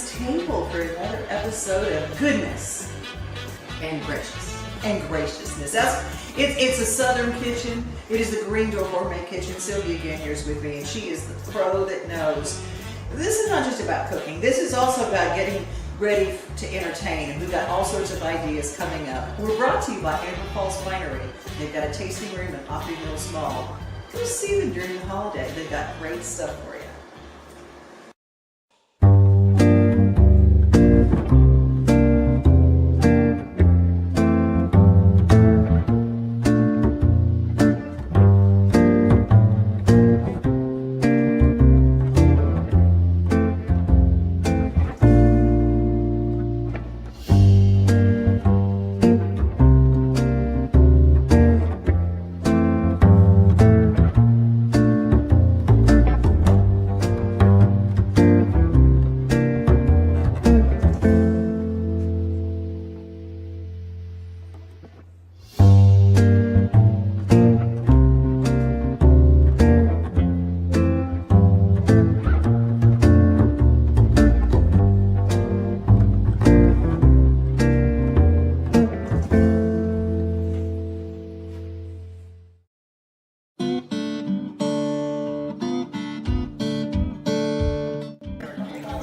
this table for another episode of goodness and graciousness. It's a Southern kitchen. It is the Green Door Gourmet Kitchen. Sylvia Ganier is with me, and she is the pro that knows. This is not just about cooking. This is also about getting ready to entertain, and we've got all sorts of ideas coming up. We're brought to you by Amber Paul's Winery. They've got a tasting room in Opry Mills Mall. Go see them during the holiday. They've got great stuff for you.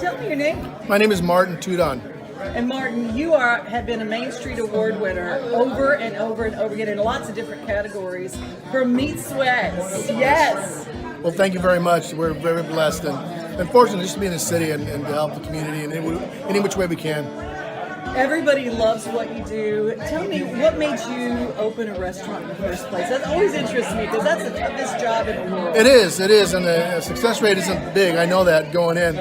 Tell me your name. My name is Martin Tudon. And Martin, you have been a Main Street Award winner over and over and over again in lots of different categories for Meat Sweats. Yes. Well, thank you very much. We're very blessed and fortunate just to be in the city and to help the community in any which way we can. Everybody loves what you do. Tell me, what made you open a restaurant in the first place? That always interests me because that's the toughest job in the world. It is, and the success rate isn't big. I know that going in.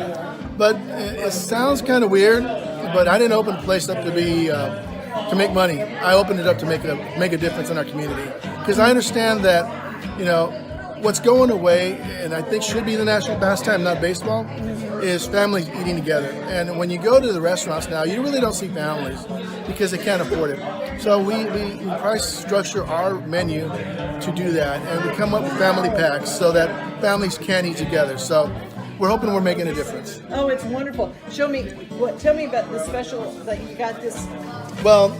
But it sounds kind of weird, but I didn't open the place up to make money. I opened it up to make a difference in our community. Because I understand that, what's going away, and I think should be the national pastime, not baseball, is families eating together. And when you go to the restaurants now, you really don't see families because they can't afford it. So we price structure our menu to do that, and we come up with family packs so that families can eat together. So we're hoping we're making a difference. Oh, it's wonderful. Tell me about the special that you got this. Well,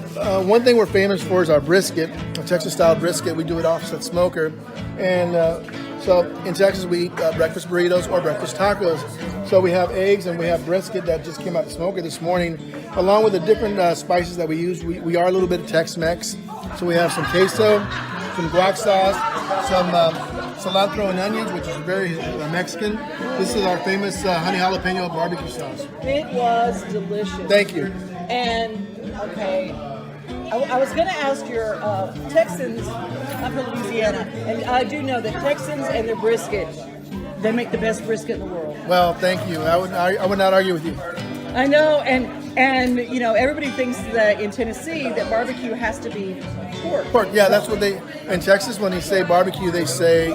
one thing we're famous for is our brisket, a Texas-style brisket. We do it offset smoker. And so in Texas, we eat breakfast burritos or breakfast tacos. So we have eggs and we have brisket that just came out the smoker this morning, along with the different spices that we use. We are a little bit of Tex-Mex. So we have some queso, some guac sauce, some cilantro and onions, which is very Mexican. This is our famous honey jalapeno barbecue sauce. It was delicious. Thank you. And, okay, I was going to ask your Texans, I'm from Louisiana, and I do know that Texans and their brisket, they make the best brisket in the world. Well, thank you. I would not argue with you. I know, and everybody thinks that in Tennessee that barbecue has to be pork. Pork, yeah, that's what they in Texas when they say barbecue they say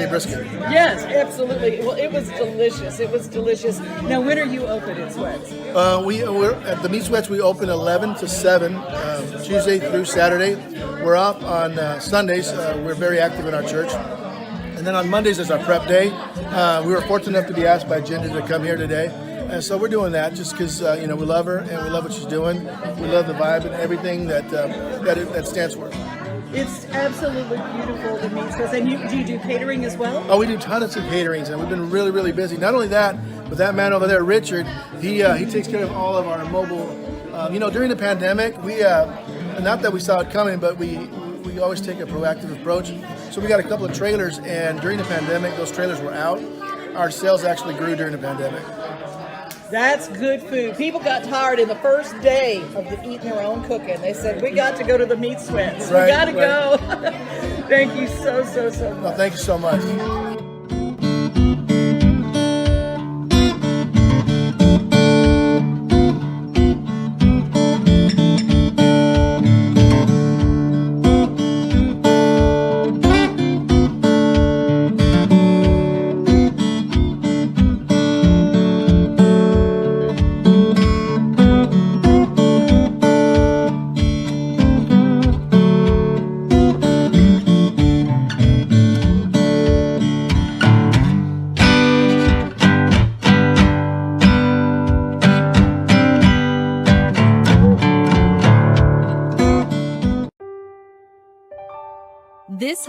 brisket. Yes, absolutely. Well, it was delicious. It was delicious. Now, when are you open at Sweats? We're at the Meat Sweats. We open 11 to 7 Tuesday through Saturday. We're off on Sundays. We're very active in our church. And then on Mondays is our prep day. We were fortunate enough to be asked by Jinder to come here today. And so we're doing that just because, we love her and we love what she's doing. We love the vibe and everything that stands for. It's absolutely beautiful, the Meat Sweats. And do you do catering as well? Oh, we do tons of caterings, and we've been really, really busy. Not only that, but that man over there, Richard, he takes care of all of our mobile. During the pandemic, we not that we saw it coming, but we always take a proactive approach. So we got a couple of trailers, and during the pandemic, those trailers were out. Our sales actually grew during the pandemic. That's good food. People got tired in the first day of eating their own cooking. They said, we got to go to the Meat Sweats. Right, we got to right. go. Thank you so much. Well, thank you so much.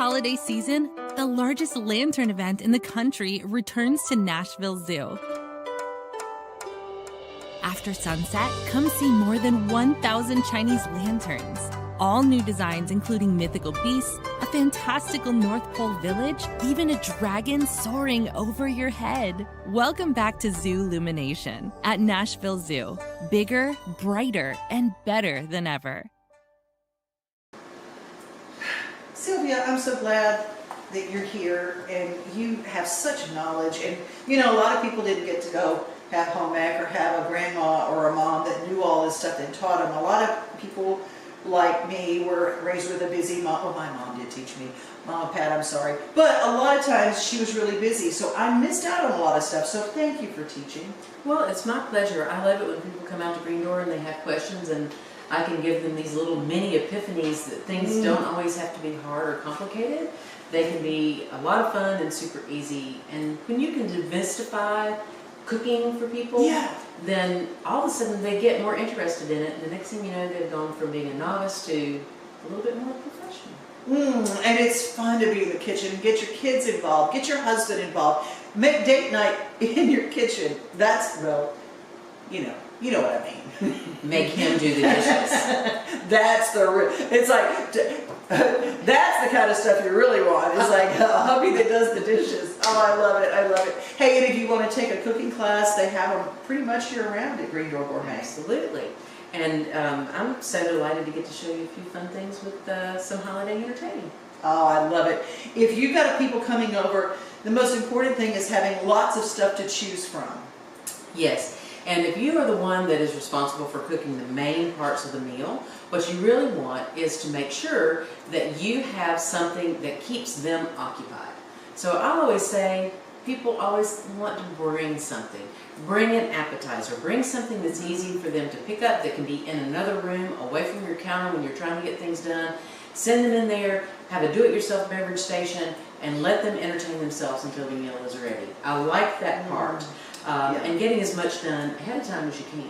holiday season, the largest lantern event in the country returns to Nashville Zoo. After sunset, come see more than 1,000 Chinese lanterns. All new designs including mythical beasts, a fantastical North Pole village, even a dragon soaring over your head. Welcome back to Zoo Illumination at Nashville Zoo. Bigger, brighter, and better than ever. Sylvia, I'm so glad that you're here and you have such knowledge. And you know, a lot of people didn't get to go have home ec or have a grandma or a mom that knew all this stuff and taught them. A lot of people like me were raised with a busy mom. Well, my mom did teach me. Mom, Pat, I'm sorry. But a lot of times she was really busy, so I missed out on a lot of stuff. So thank you for teaching. Well, it's my pleasure. I love it when people come out to Green Door and they have questions, and I can give them these little mini epiphanies that things don't always have to be hard or complicated. They can be a lot of fun and super easy. And when you can demystify cooking for people, then all of a sudden they get more interested in it. And the next thing you know, they've gone from being a novice to a little bit more professional. And it's fun to be in the kitchen. Get your kids involved. Get your husband involved. Make date night in your kitchen. That's, well, you know what I mean. Make him do the dishes. That's it's like, that's the kind of stuff you really want. It's like a hubby that does the dishes. Oh, I love it. I love it. Hey, and if you want to take a cooking class, they have them pretty much year round at Green Door Gourmet. Absolutely. And I'm so delighted to get to show you a few fun things with some holiday entertaining. Oh, I love it. If you've got people coming over, the most important thing is having lots of stuff to choose from. Yes. And if you are the one that is responsible for cooking the main parts of the meal, what you really want is to make sure that you have something that keeps them occupied. So I always say, people always want to bring something. Bring an appetizer. Bring something that's easy for them to pick up, that can be in another room, away from your counter when you're trying to get things done. Send them in there, have a do-it-yourself beverage station, and let them entertain themselves until the meal is ready. I like that part. And getting as much done ahead of time as you can.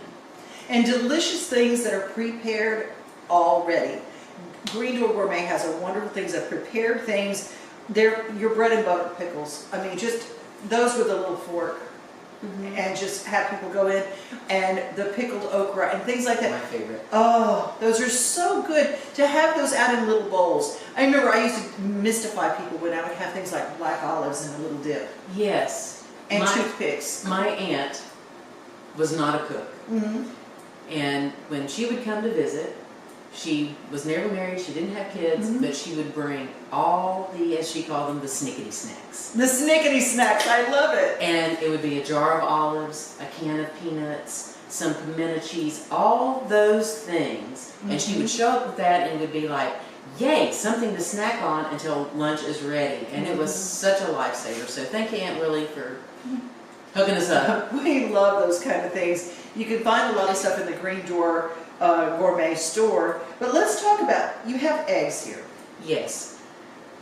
And delicious things that are prepared already. Green Door Gourmet has a wonderful things of prepared things. They're your bread and butter pickles. I mean, just those with a little fork. And just have people go in, and the pickled okra and things like that. My favorite. Oh, those are so good to have those out in little bowls. I remember I used to mystify people when I would have things like black olives in a little dip. Yes. And toothpicks. My aunt was not a cook. And when she would come to visit, she was never married, she didn't have kids, but she would bring all the, as she called them, the snickety snacks. The snickety snacks, I love it. And it would be a jar of olives, a can of peanuts, some pimento cheese, all those things. And she would show up with that and would be like, yay, something to snack on until lunch is ready. And it was such a lifesaver. So thank you, Aunt Willie, for hooking us up. We love those kind of things. You can find a lot of stuff in the Green Door Gourmet store. But let's talk about, you have eggs here. Yes.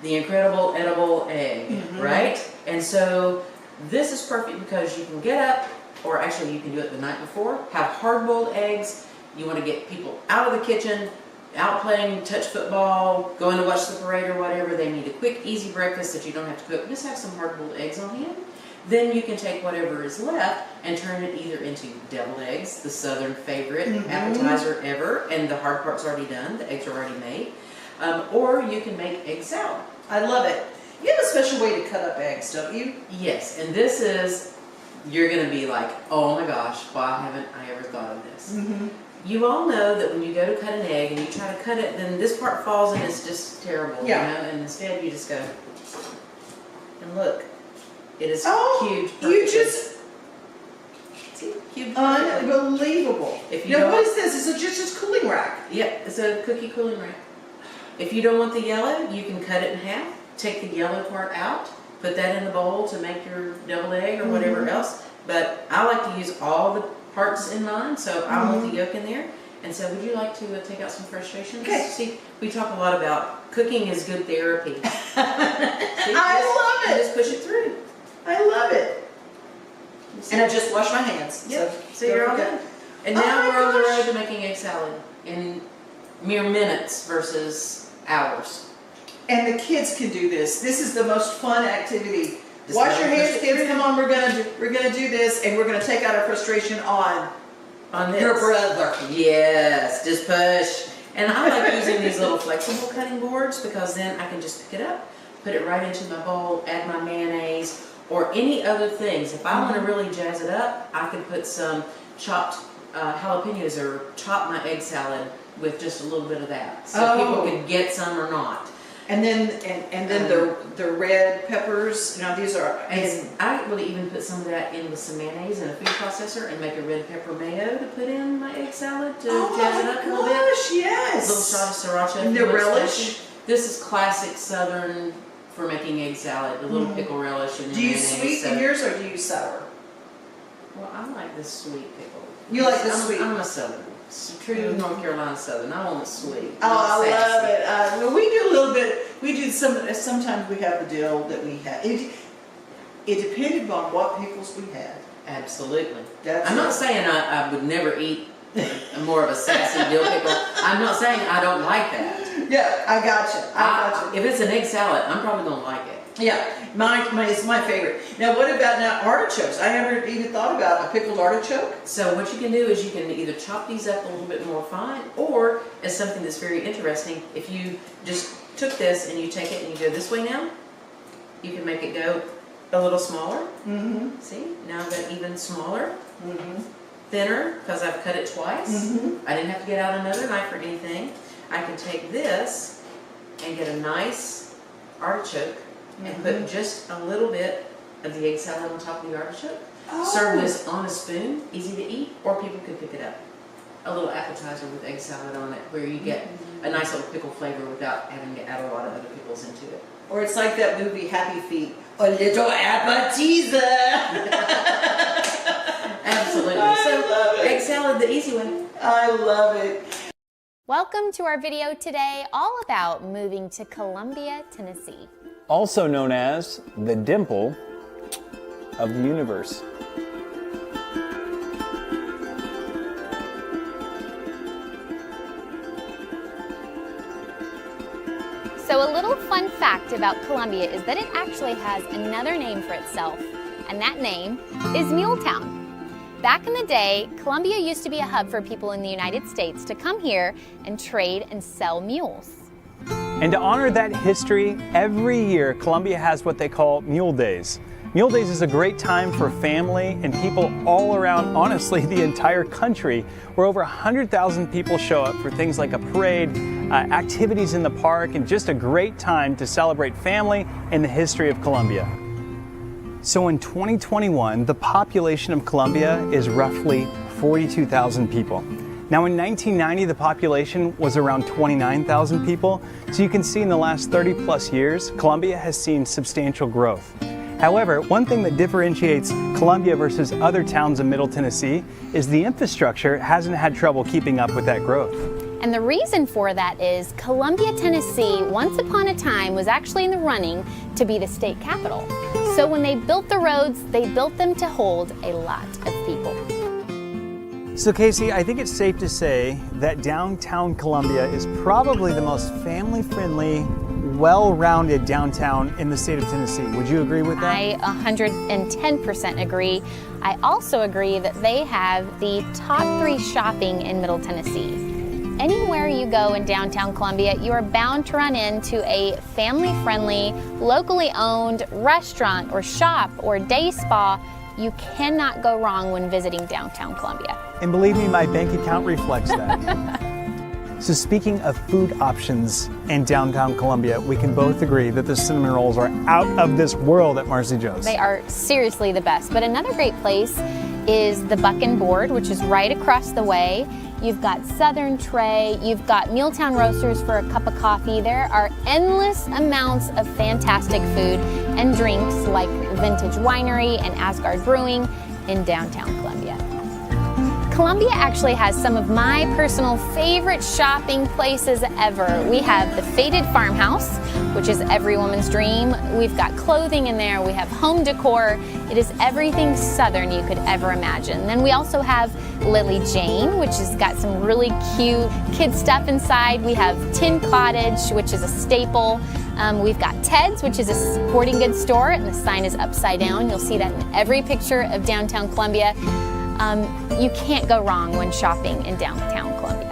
The incredible edible egg, right? And so this is perfect because you can get up, or actually you can do it the night before, have hard-boiled eggs. You want to get people out of the kitchen, out playing touch football, going to watch the parade or whatever. They need a quick, easy breakfast that you don't have to cook. Just have some hard-boiled eggs on hand. Then you can take whatever is left and turn it either into deviled eggs, the southern favorite appetizer ever, and the hard part's already done, the eggs are already made, or you can make egg salad. I love it. You have a special way to cut up eggs, don't you? Yes, and this is, you're going to be like, oh my gosh, why haven't I ever thought of this? You all know that when you go to cut an egg and you try to cut it, then this part falls and it's just terrible, you know, and instead you just go, and look. It is huge. You just, see, huge. Unbelievable. If you now, what is this? Is it just a cooling rack? Yep, it's a cookie cooling rack. If you don't want the yellow, you can cut it in half, take the yellow part out, put that in the bowl to make your deviled egg or whatever else. But I like to use all the parts in mine, so I want the yolk in there. And so would you like to take out some frustrations? Okay. See, we talk a lot about cooking is good therapy. See, I love it. Just push it through. I love it. And I just washed my hands. Yep. So you're all done. And now we're on the road to making egg salad in mere minutes versus hours. And the kids can do this. This is the most fun activity. Just Wash your gotta hands, push it kids. through. Come on, we're gonna do this, and we're gonna take out our frustration on this. your brother. Yes, just push. And I like using these little flexible cutting boards because then I can just pick it up, put it right into my bowl, add my mayonnaise, or any other things. If I want to really jazz it up, I can put some chopped jalapenos or chop my egg salad with just a little bit of that, so people can get some or not. And then the red peppers. Now these are. And I would even put some of that in with some mayonnaise in a food processor and make a red pepper mayo to put in my egg salad to jazz it up a little bit. Yes. A little shot of sriracha. And the relish. This is classic Southern for making egg salad. The little pickle relish and Do you mayonnaise. sweeten yours or do you sour? Well, I like the sweet pickle. You like the sweet? I'm a Southern. True North Carolina Southern. I want it sweet. Oh, I love it. Well, we do a little bit. We do sometimes we have the dill that we have. It depended on what pickles we had. Absolutely. That's I'm not saying I would never eat more of a sassy dill pickle. I'm not saying I don't like that. Yeah, I got you. If it's an egg salad, I'm probably gonna like it. Yeah, it's my favorite. Now, what about artichokes? I never even thought about a pickled artichoke. So what you can do is you can either chop these up a little bit more fine, or as something that's very interesting, if you just took this and you take it and you go this way now, you can make it go a little smaller. Mm-hmm. See, now I've got even smaller, thinner, because I've cut it twice. I didn't have to get out another knife or anything. I can take this and get a nice artichoke and put just a little bit of the egg salad on top of the artichoke. Serve this on a spoon, easy to eat, or people could pick it up. A little appetizer with egg salad on it, where you get a nice little pickle flavor without having to add a lot of other pickles into it. Or it's like that movie Happy Feet, a little appetizer. Absolutely. So egg salad the easy way. I love it. Welcome to our video today all about moving to Columbia, Tennessee. Also known as the dimple of the universe. So a little fun fact about Columbia is that it actually has another name for itself, and that name is Muletown. Back in the day, Columbia used to be a hub for people in the United States to come here and trade and sell mules. And to honor that history, every year Columbia has what they call Mule Days. Mule Days is a great time for family and people all around, honestly, the entire country, where over 100,000 people show up for things like a parade, activities in the park, and just a great time to celebrate family and the history of Columbia. So in 2021, the population of Columbia is roughly 42,000 people. Now in 1990, the population was around 29,000 people. So you can see in the last 30 plus years, Columbia has seen substantial growth. However, one thing that differentiates Columbia versus other towns in Middle Tennessee is the infrastructure hasn't had trouble keeping up with that growth. And the reason for that is Columbia, Tennessee, once upon a time was actually in the running to be the state capital. So when they built the roads, they built them to hold a lot of people. So Casey, I think it's safe to say that downtown Columbia is probably the most family-friendly, well-rounded downtown in the state of Tennessee. Would you agree with that? I 110% agree. I also agree that they have the top 3 shopping in Middle Tennessee. Anywhere you go in downtown Columbia, you are bound to run into a family-friendly, locally owned restaurant or shop or day spa. You cannot go wrong when visiting downtown Columbia. And believe me, my bank account reflects that. So speaking of food options in downtown Columbia, we can both agree that the cinnamon rolls are out of this world at Marcy Joe's. They are seriously the best. But another great place is the Buck and Board, which is right across the way. You've got Southern Tray, you've got Muletown Roasters for a cup of coffee. There are endless amounts of fantastic food and drinks like Vintage Winery and Asgard Brewing in downtown Columbia. Columbia actually has some of my personal favorite shopping places ever. We have the Faded Farmhouse, which is every woman's dream. We've got clothing in there, we have home decor. It is everything Southern you could ever imagine. Then we also have Lily Jane, which has got some really cute kid stuff inside. We have Tin Cottage, which is a staple. We've got Ted's, which is a sporting goods store, and the sign is upside down. You'll see that in every picture of downtown Columbia. You can't go wrong when shopping in downtown Columbia.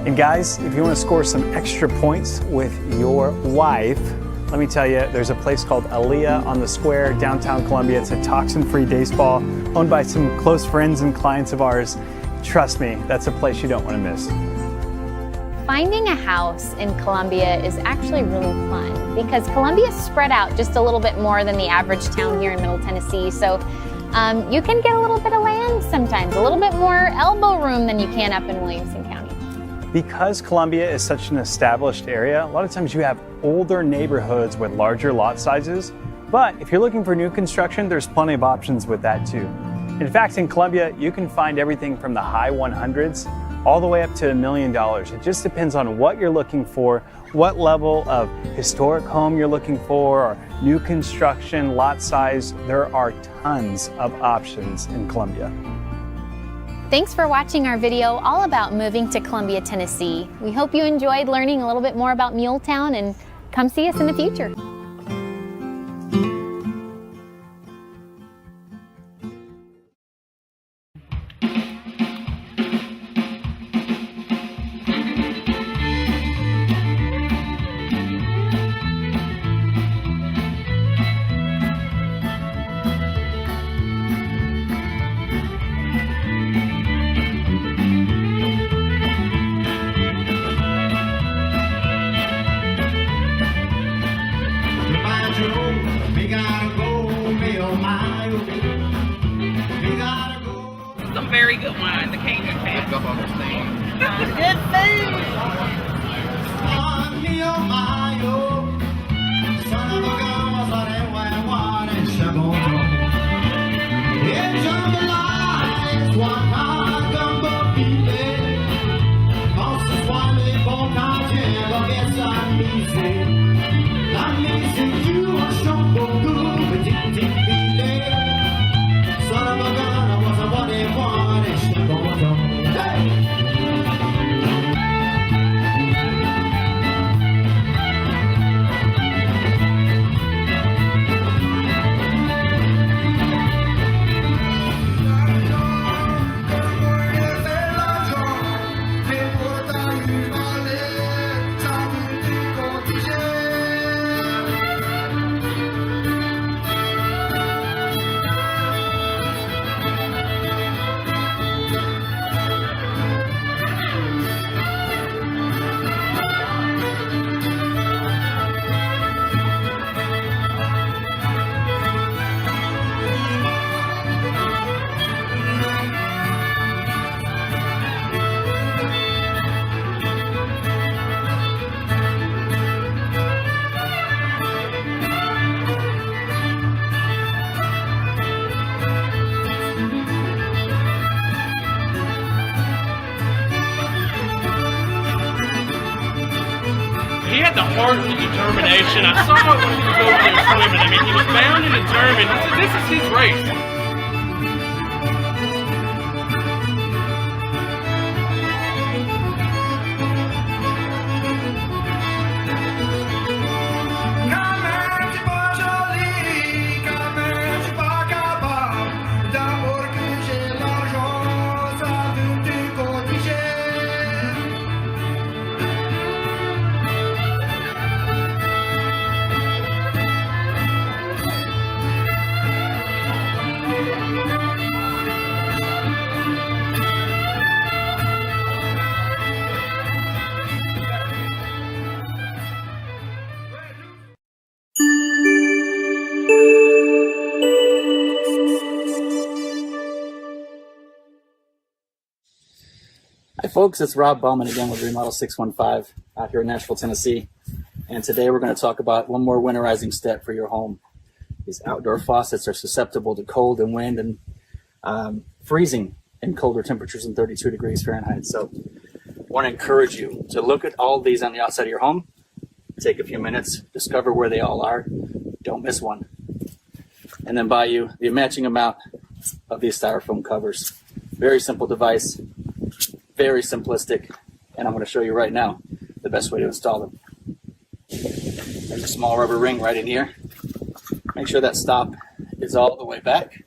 And guys, if you want to score some extra points with your wife, let me tell you, there's a place called Aaliyah on the Square, downtown Columbia. It's a toxin-free day spa owned by some close friends and clients of ours. Trust me, that's a place you don't want to miss. Finding a house in Columbia is actually really fun because Columbia is spread out just a little bit more than the average town here in Middle Tennessee. So you can get a little bit of land sometimes, a little bit more elbow room than you can up in Williamson County. Because Columbia is such an established area, a lot of times you have older neighborhoods with larger lot sizes. But if you're looking for new construction, there's plenty of options with that too. In fact, in Columbia, you can find everything from the high 100s all the way up to $1 million. It just depends on what you're looking for, what level of historic home you're looking for, or new construction, lot size. There are tons of options in Columbia. Thanks for watching our video all about moving to Columbia, Tennessee. We hope you enjoyed learning a little bit more about Muletown, and come see us in the future. Some very good wine, the Cajun Camp. Good food. He had the heart and the determination. I saw it when he was over there swimming. I mean, he was bound and determined. This is his race. Hi folks, it's Rob Bowman again with Remodel 615 out here in Nashville, Tennessee. And today we're going to talk about one more winterizing step for your home. These outdoor faucets are susceptible to cold and wind and freezing in colder temperatures than 32 degrees Fahrenheit. So I want to encourage you to look at all these on the outside of your home, take a few minutes, discover where they all are, don't miss one, and then buy you the matching amount of these styrofoam covers. Very simple device. Very simplistic, and I'm going to show you right now the best way to install them. As There's a small rubber ring right in here. Make sure that stop is all the way back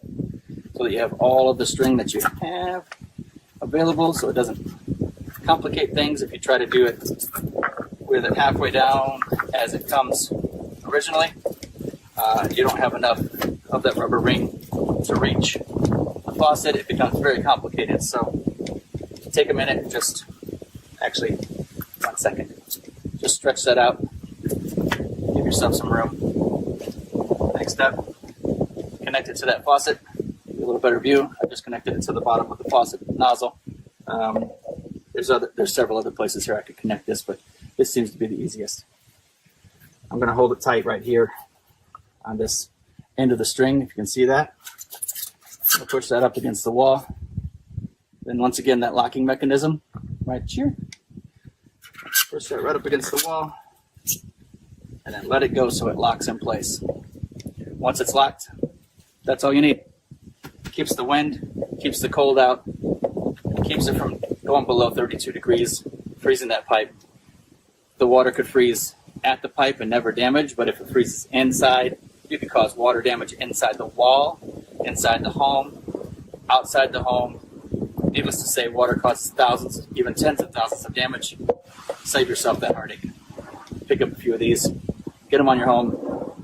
so that you have all of the string that you have available, so it doesn't complicate things if you try to do it with it halfway down as it comes originally. You don't have enough of that rubber ring to reach the faucet. It becomes very complicated. So take a minute, just actually 1 second. Just stretch that out. Give yourself some room. Next step, connect it to that faucet. Give you a little better view. I just connected it to the bottom of the faucet nozzle. There's several other places here I could connect this, but this seems to be the easiest. I'm going to hold it tight right here on this end of the string, if you can see that. I'll push that up against the wall. Then once again, that locking mechanism right here. Push that right up against the wall, and then let it go so it locks in place. Once it's locked, that's all you need. Keeps the wind, keeps the cold out, keeps it from going below 32 degrees, freezing that pipe. The water could freeze at the pipe and never damage, but if it freezes inside, you could cause water damage inside the wall, inside the home, outside the home. Needless to say, water causes thousands, even tens of thousands of damage. Save yourself that heartache. Pick up a few of these, get them on your home,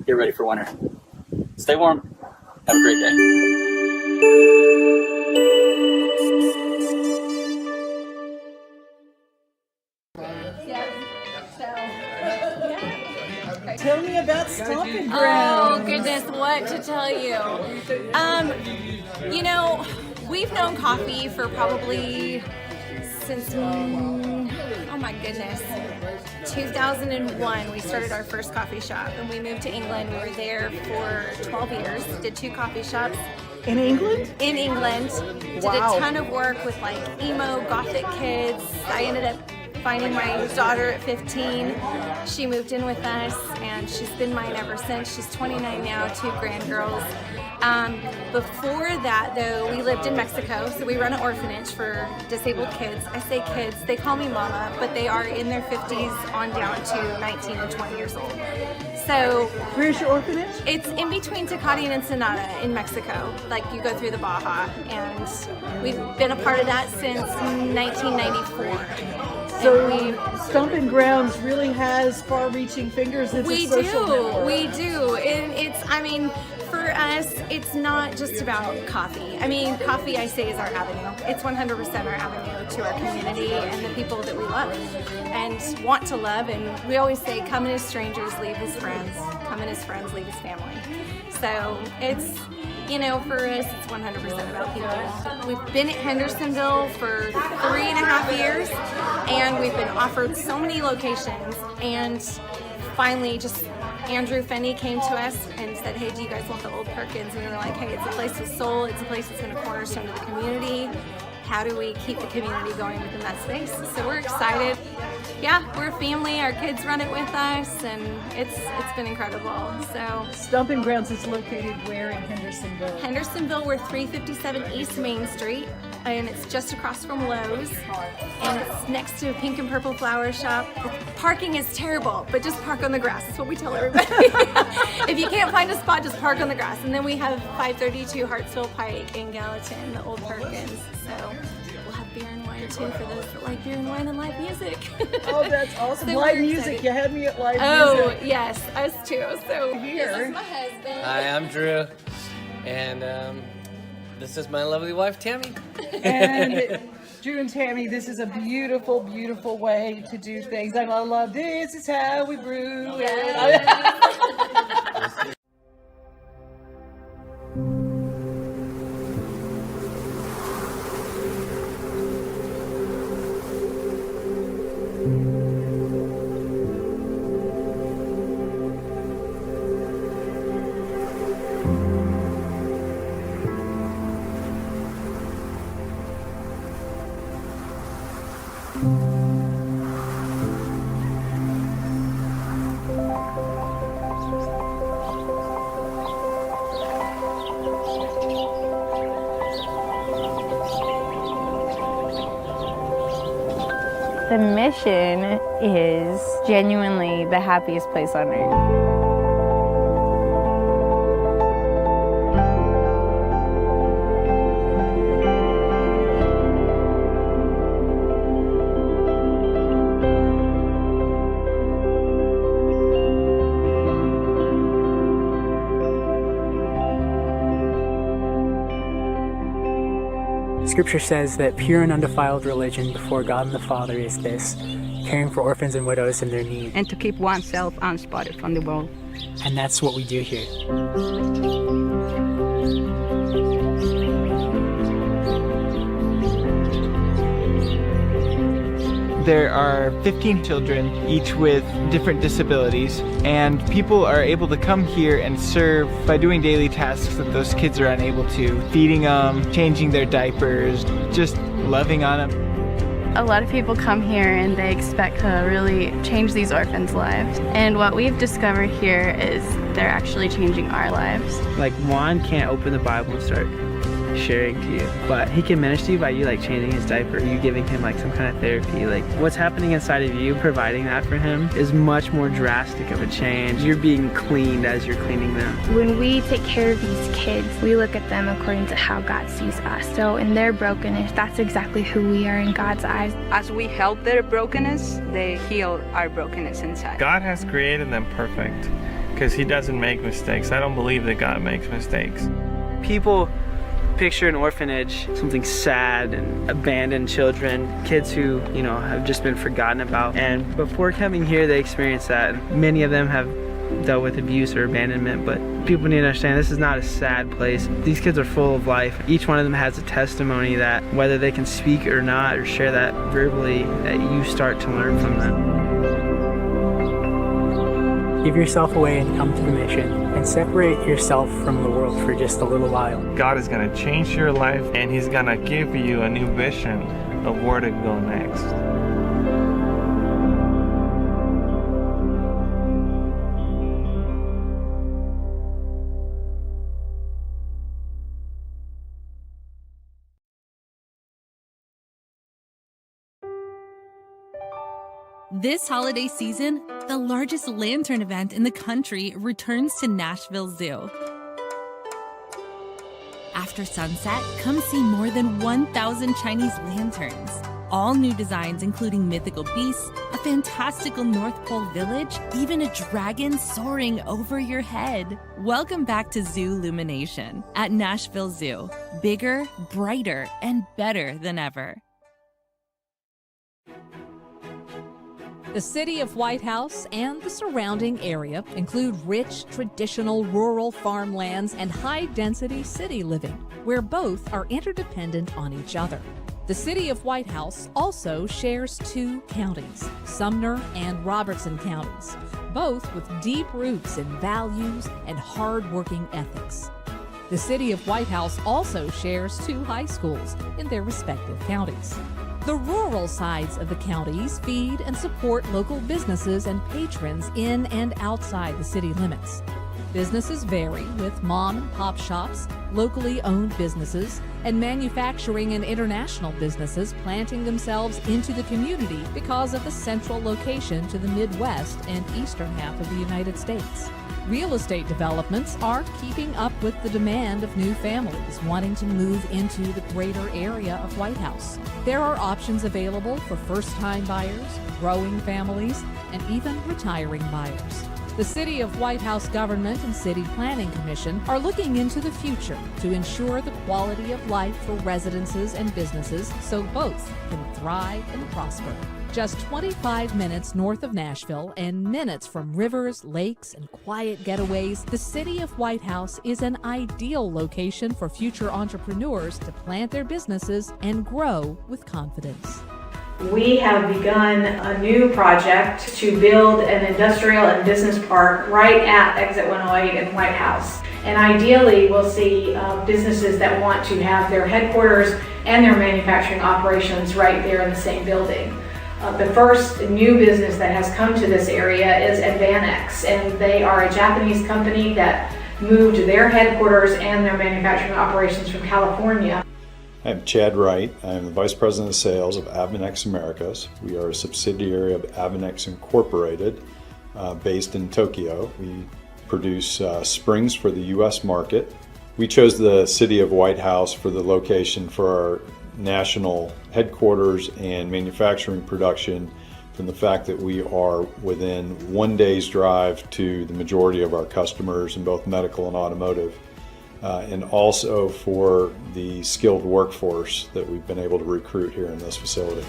get ready for winter. Stay warm. Have a great day. Tell me about Stomping Ground. Oh goodness, what to tell you? You know, we've known coffee for probably since, oh my goodness, 2001. We started our first coffee shop and we moved to England. We were there for 12 years, did 2 coffee shops. In England? In England. Did Wow. a ton of work with like emo, gothic kids. I ended up finding my daughter at 15. She moved in with us and she's been mine ever since. She's 29 now, 2 grandgirls. Before that though, we lived in Mexico, so we run an orphanage for disabled kids. I say kids, they call me mama, but they are in their 50s on down to 19 and 20 years old. So Where's your orphanage? it's in between Tecate and Ensenada in Mexico. Like you go through the Baja, and we've been a part of that since 1994. So And Stomping Grounds really has far-reaching fingers into we social network. we do, and it's, I mean, for us, it's not just about coffee. I mean, coffee, I say, is our avenue. It's 100% our avenue to our community and the people that we love and want to love. And we always say, come in as strangers, leave as friends. Come in as friends, leave as family. So it's, you know, for us, it's 100% about people. We've been at Hendersonville for 3.5 years, and we've been offered so many locations, and finally just Andrew Fenney came to us and said, hey, do you guys want the Old Perkins? And we were like, hey, it's a place with soul, it's a place that's been a cornerstone to the community. How do we keep the community going within that space? So we're excited. Yeah, we're a family, our kids run it with us, and it's been incredible. So Stomping Grounds is located where in Hendersonville? Hendersonville, we're 357 East Main Street, and it's just across from Lowe's, and it's next to a pink and purple flower shop. The parking is terrible, but just park on the grass. That's what we tell everybody. If you can't find a spot, just park on the grass. And then we have 532 Hartsville Pike in Gallatin, the Old Perkins. So we'll have beer and wine too for those that like beer and wine and live music. Oh, that's awesome. So Live we're music. excited. You had me at live Oh, music. yes, us too. So Here. this is my husband. Hi, I'm Drew, and this is my lovely wife, Tammy. And Drew and Tammy, this is a beautiful, beautiful way to do things. I love this is how we brew. The mission is genuinely the happiest place on earth. Scripture says that pure and undefiled religion before God and the Father is this, caring for orphans and widows in their need. And to keep oneself unspotted from the world. And that's what we do here. There are 15 children, each with different disabilities, and people are able to come here and serve by doing daily tasks that those kids are unable to. Feeding them, changing their diapers, just loving on them. A lot of people come here and they expect to really change these orphans' lives. And what we've discovered here is they're actually changing our lives. Like Juan can't open the Bible and start sharing to you, but he can minister to you by you like changing his diaper, you giving him like some kind of therapy. Like what's happening inside of you, providing that for him is much more drastic of a change. You're being cleaned as you're cleaning them. When we take care of these kids, we look at them according to how God sees us. So in their brokenness, that's exactly who we are in God's eyes. As we help their brokenness, they heal our brokenness inside. God has created them perfect because He doesn't make mistakes. I don't believe that God makes mistakes. People picture an orphanage, something sad and abandoned children, kids who, have just been forgotten about. And before coming here, they experience that. Many of them have dealt with abuse or abandonment, but people need to understand this is not a sad place. These kids are full of life. Each one of them has a testimony that whether they can speak or not or share that verbally, that you start to learn from them. Give yourself away and come to the mission, and separate yourself from the world for just a little while. God is going to change your life, and He's going to give you a new vision of where to go next. This holiday season, the largest lantern event in the country returns to Nashville Zoo. After sunset, come see more than 1,000 Chinese lanterns. All new designs including mythical beasts, a fantastical North Pole village, even a dragon soaring over your head. Welcome back to Zoo Illumination at Nashville Zoo. Bigger, brighter, and better than ever. The city of White House and the surrounding area include rich, traditional rural farmlands and high-density city living, where both are interdependent on each other. The city of White House also shares two counties, Sumner and Robertson counties, both with deep roots in values and hard-working ethics. The city of White House also shares two high schools in their respective counties. The rural sides of the counties feed and support local businesses and patrons in and outside the city limits. Businesses vary, with mom and pop shops, locally owned businesses, and manufacturing and international businesses planting themselves into the community because of the central location to the Midwest and eastern half of the United States. Real estate developments are keeping up with the demand of new families wanting to move into the greater area of White House. There are options available for first-time buyers, growing families, and even retiring buyers. The City of White House government and City Planning Commission are looking into the future to ensure the quality of life for residences and businesses so both can thrive and prosper. Just 25 minutes north of Nashville and minutes from rivers, lakes, and quiet getaways, the City of White House is an ideal location for future entrepreneurs to plant their businesses and grow with confidence. We have begun a new project to build an industrial and business park right at Exit 108 in White House. And ideally, we'll see businesses that want to have their headquarters and their manufacturing operations right there in the same building. The first new business that has come to this area is Advanex, and they are a Japanese company that moved their headquarters and their manufacturing operations from California. I'm Chad Wright. I'm the Vice President of Sales of Avenex Americas. We are a subsidiary of Avenex Incorporated, based in Tokyo. We produce springs for the U.S. market. We chose the city of White House for the location for our national headquarters and manufacturing production, from the fact that we are within 1 day's drive to the majority of our customers in both medical and automotive. And also for the skilled workforce that we've been able to recruit here in this facility.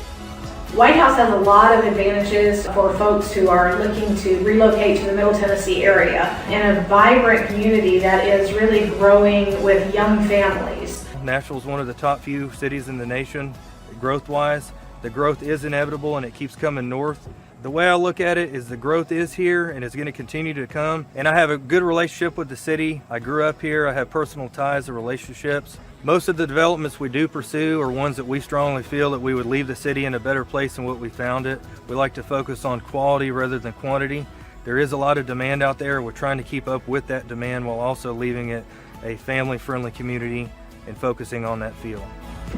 White House has a lot of advantages for folks who are looking to relocate to the Middle Tennessee area, and a vibrant community that is really growing with young families. Nashville is one of the top few cities in the nation, growth-wise. The growth is inevitable and it keeps coming north. The way I look at it is the growth is here and it's going to continue to come. And I have a good relationship with the city. I grew up here. I have personal ties and relationships. Most of the developments we do pursue are ones that we strongly feel that we would leave the city in a better place than what we found it. We like to focus on quality rather than quantity. There is a lot of demand out there. We're trying to keep up with that demand while also leaving it a family-friendly community and focusing on that feel.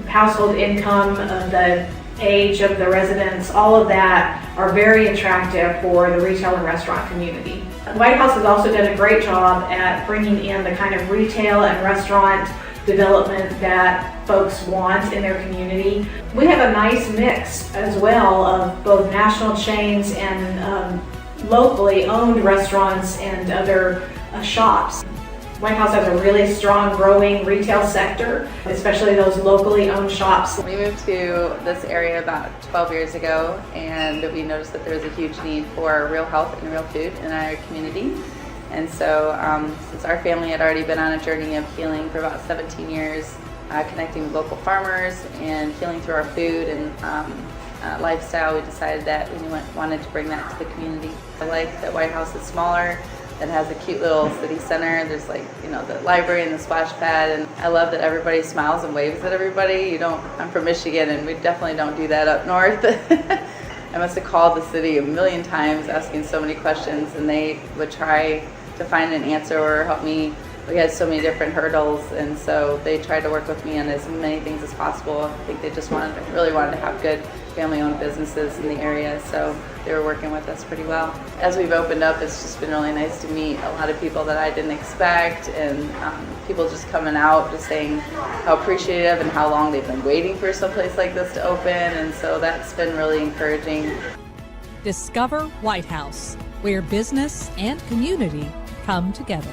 Household income, the age of the residents, all of that are very attractive for the retail and restaurant community. White House has also done a great job at bringing in the kind of retail and restaurant development that folks want in their community. We have a nice mix as well of both national chains and locally owned restaurants and other shops. White House has a really strong, growing retail sector, especially those locally owned shops. We moved to this area about 12 years ago, and we noticed that there was a huge need for real health and real food in our community. And so since our family had already been on a journey of healing for about 17 years, connecting with local farmers and healing through our food and lifestyle, we decided that we wanted to bring that to the community. I like that White House is smaller. It has a cute little city center. There's like, the library and the splash pad, and I love that everybody smiles and waves at everybody. I'm from Michigan and we definitely don't do that up north. I must have called the city a million times asking so many questions, and they would try to find an answer or help me. We had so many different hurdles, and so they tried to work with me on as many things as possible. I think they just really wanted to have good family-owned businesses in the area, so they were working with us pretty well. As we've opened up, it's just been really nice to meet a lot of people that I didn't expect, and people just coming out, just saying how appreciative and how long they've been waiting for someplace like this to open, and so that's been really encouraging. Discover White House, where business and community come together.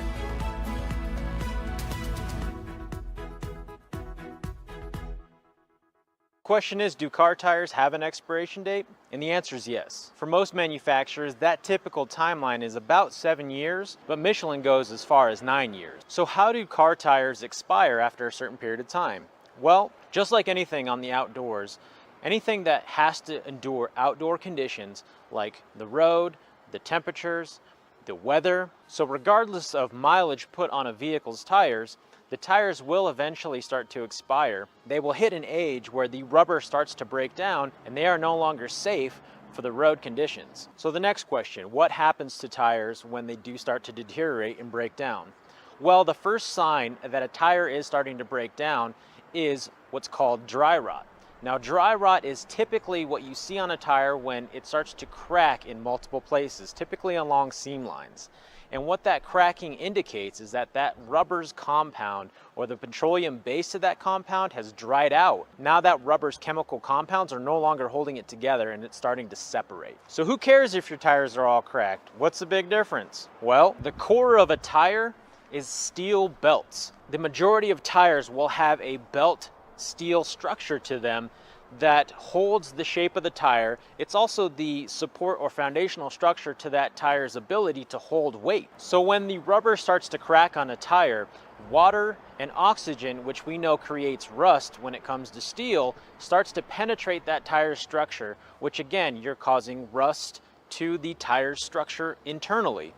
Question is, do car tires have an expiration date? And the answer is yes. For most manufacturers, that typical timeline is about 7 years, but Michelin goes as far as 9 years. So how do car tires expire after a certain period of time? Well, just like anything on the outdoors, anything that has to endure outdoor conditions like the road, the temperatures, the weather. So regardless of mileage put on a vehicle's tires, the tires will eventually start to expire. They will hit an age where the rubber starts to break down and they are no longer safe for the road conditions. So the next question, what happens to tires when they do start to deteriorate and break down? Well, the first sign that a tire is starting to break down is what's called dry rot. Now, dry rot is typically what you see on a tire when it starts to crack in multiple places, typically along seam lines. And what that cracking indicates is that that rubber's compound, or the petroleum base of that compound, has dried out. Now that rubber's chemical compounds are no longer holding it together and it's starting to separate. So who cares if your tires are all cracked? What's the big difference? Well, the core of a tire is steel belts. The majority of tires will have a belt steel structure to them that holds the shape of the tire. It's also the support or foundational structure to that tire's ability to hold weight. So when the rubber starts to crack on a tire, water and oxygen, which we know creates rust when it comes to steel, starts to penetrate that tire's structure, which again, you're causing rust to the tire's structure internally.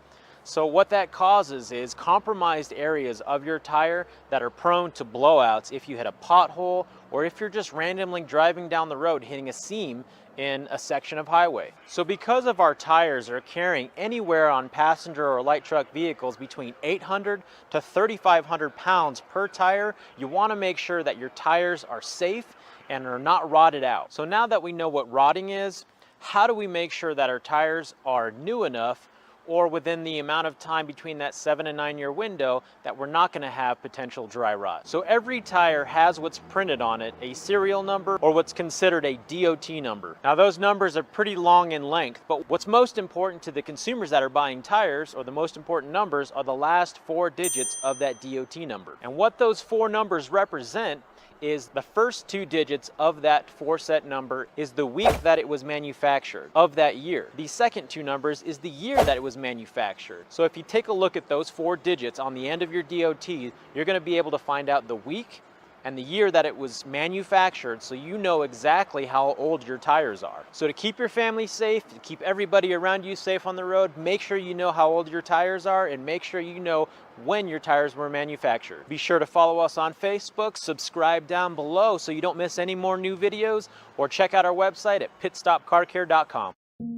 So what that causes is compromised areas of your tire that are prone to blowouts if you hit a pothole or if you're just randomly driving down the road hitting a seam in a section of highway. So because of our tires are carrying anywhere on passenger or light truck vehicles between 800 to 3,500 pounds per tire, you want to make sure that your tires are safe and are not rotted out. So now that we know what rotting is, how do we make sure that our tires are new enough or within the amount of time between that 7 and 9 year window that we're not going to have potential dry rot? So every tire has what's printed on it, a serial number or what's considered a DOT number. Now those numbers are pretty long in length, but what's most important to the consumers that are buying tires, or the most important numbers, are the last 4 digits of that DOT number. And what those 4 numbers represent is the first 2 digits of that 4-set number is the week that it was manufactured of that year. The second 2 numbers is the year that it was manufactured. So if you take a look at those 4 digits on the end of your DOT, you're going to be able to find out the week and the year that it was manufactured, so you know exactly how old your tires are. So to keep your family safe, to keep everybody around you safe on the road, make sure you know how old your tires are and make sure you know when your tires were manufactured. Be sure to follow us on Facebook, subscribe down below so you don't miss any more new videos, or check out our website at pitstopcarcare.com.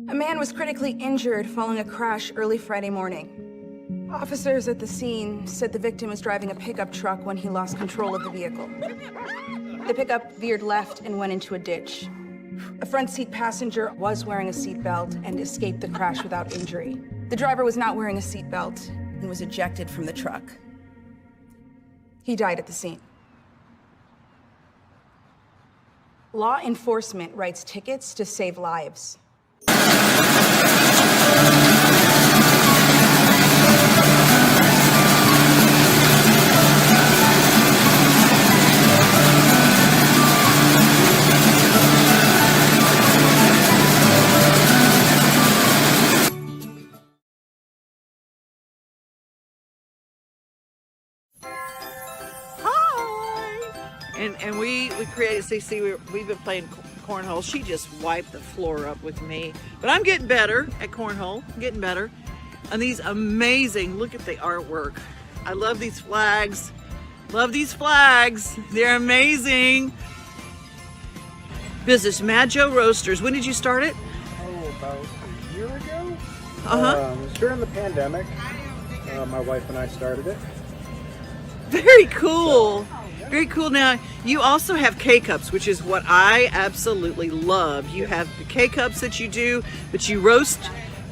A man was critically injured following a crash early Friday morning. Officers at the scene said the victim was driving a pickup truck when he lost control of the vehicle. The pickup veered left and went into a ditch. A front seat passenger was wearing a seatbelt and escaped the crash without injury. The driver was not wearing a seatbelt and was ejected from the truck. He died at the scene. Law enforcement writes tickets to save lives. And we created CC. We've been playing cornhole. She just wiped the floor up with me. But I'm getting better at cornhole. I'm getting better. And these amazing, look at the artwork. I love these flags. Love these flags. They're amazing. Business, Mad Joe Roasters. When did you start it? Oh, about a year ago. Uh-huh. It was during the pandemic. My wife and I started it. Very cool. Very cool. Now, you also have K-Cups, which is what I absolutely love. You have the K-Cups that you do, but you roast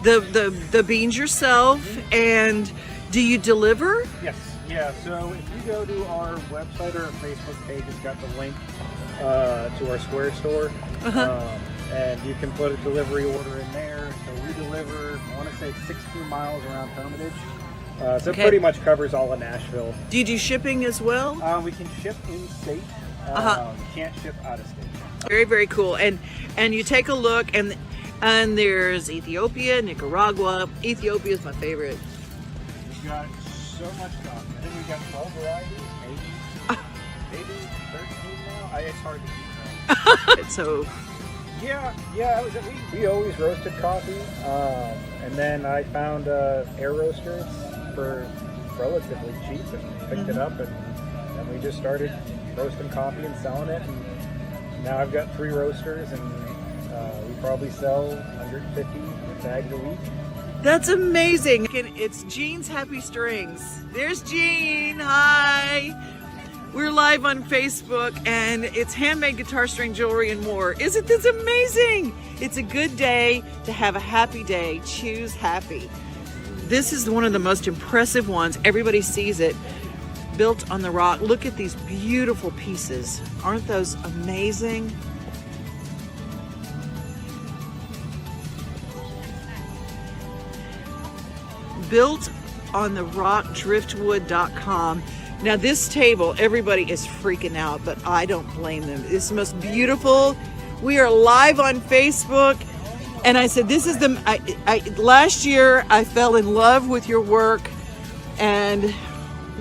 the beans yourself. And do you deliver? Yes. Yeah. So if you go to our website or our Facebook page, it's got the link to our Square store. And you can put a delivery order in there. So we deliver, I want to say 16 miles around Hermitage. So it pretty much covers all of Nashville. Do you do shipping as well? We can ship in-state. Can't ship out-of-state. Very, very cool. And you take a look, and there's Ethiopia, Nicaragua. Ethiopia is my favorite. We've got so much stuff. I think we've got 12 varieties, maybe 13 now. It's hard to keep track. So... Yeah, we always roasted coffee, and then I found air roasters for relatively cheap and picked it up, and we just started roasting coffee and selling it, and now I've got 3 roasters, and we probably sell 150 bags a week. That's amazing. It's Jean's Happy Strings. There's Jean. Hi. We're live on Facebook, and it's handmade guitar string jewelry and more. Isn't this amazing? It's a good day to have a happy day. Choose happy. This is one of the most impressive ones. Everybody sees it. Built on the rock. Look at these beautiful pieces. Aren't those amazing? Built on the rock, driftwood.com. Now this table, everybody is freaking out, but I don't blame them. It's the most beautiful. We are live on Facebook, and I said, this is last year I fell in love with your work, and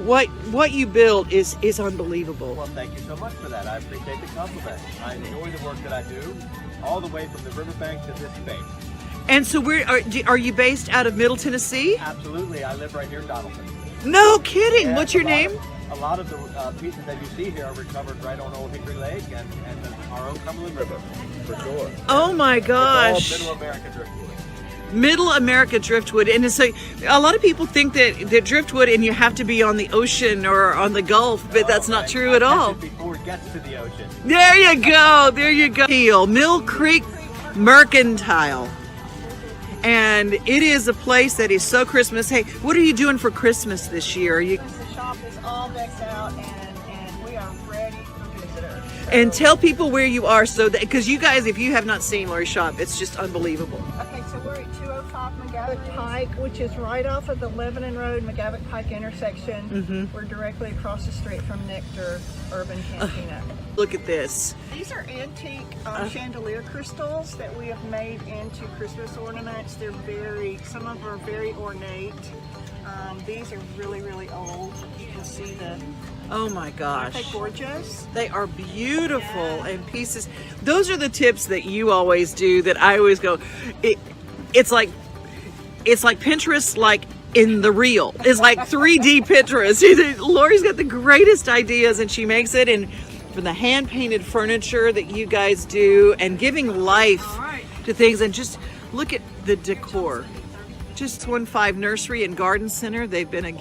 what you build is unbelievable. Well, thank you so much for that. I appreciate the compliment. I enjoy the work that I do, all the way from the riverbank to this space. And so where are you based out of Middle Tennessee? Absolutely. I live right here in Donaldson. No kidding. Yeah, what's your name? A lot of the pieces that you see here are recovered right on Old Hickory Lake and our own Cumberland River, for sure. Oh my gosh. It's all Middle America driftwood. Middle America driftwood. And so a lot of people think that driftwood and you have to be on the ocean or on the Gulf, but that's not true at all. Before it gets to the ocean. There you go. There you go. Mill Creek Mercantile. And it is a place that is so Christmas. Hey, what are you doing for Christmas this year? Are you... The shop is all decked out and we are ready for visitors. And tell people where you are, so that, because you guys, if you have not seen Lori's shop, it's just unbelievable. Okay, so we're at 205 McGavock Pike, which is right off of the Lebanon Road, McGavock Pike intersection. We're directly across the street from Nectar Urban Cantina. Look at this. These are antique chandelier crystals that we have made into Christmas ornaments. They're some of them are very ornate. These are really, really old. You can see the... Oh my gosh. Aren't they gorgeous? They are beautiful and pieces. Those are the tips that you always do that I always go, it's like Pinterest, like in the real. It's like 3D Pinterest. Lori's got the greatest ideas and she makes it, and from the hand-painted furniture that you guys do and giving life to things, and just look at the decor. Just 15 Nursery and Garden Center. They've been a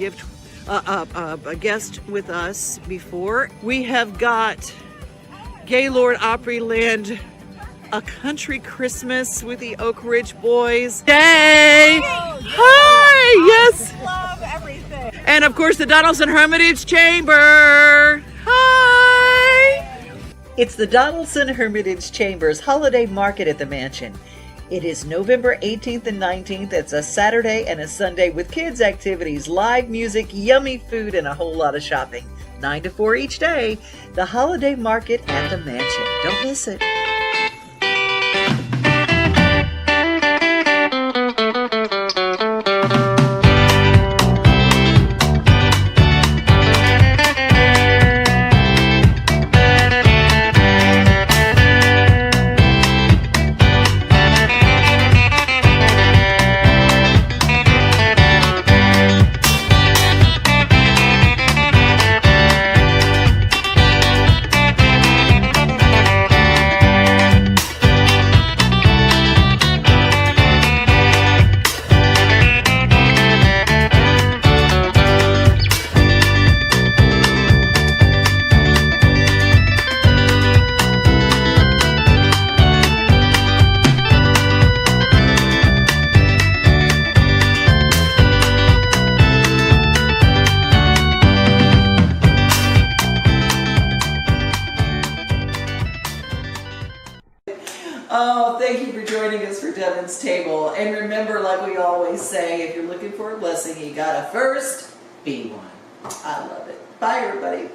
guest with us before. We have got Gaylord Opryland, A Country Christmas with the Oak Ridge Boys. Yay! Hi! Yes! I love everything. And of course the Donaldson Hermitage Chamber. Hi! It's the Donaldson Hermitage Chamber's holiday market at the mansion. It is November 18th and 19th. It's a Saturday and a Sunday with kids' activities, live music, yummy food, and a whole lot of shopping. 9 to 4 each day. The holiday market at the mansion. Don't miss it. Oh, thank you for joining us for Devon's Table. And remember, like we always say, if you're looking for a blessing, you gotta first be one. I love it. Bye, everybody.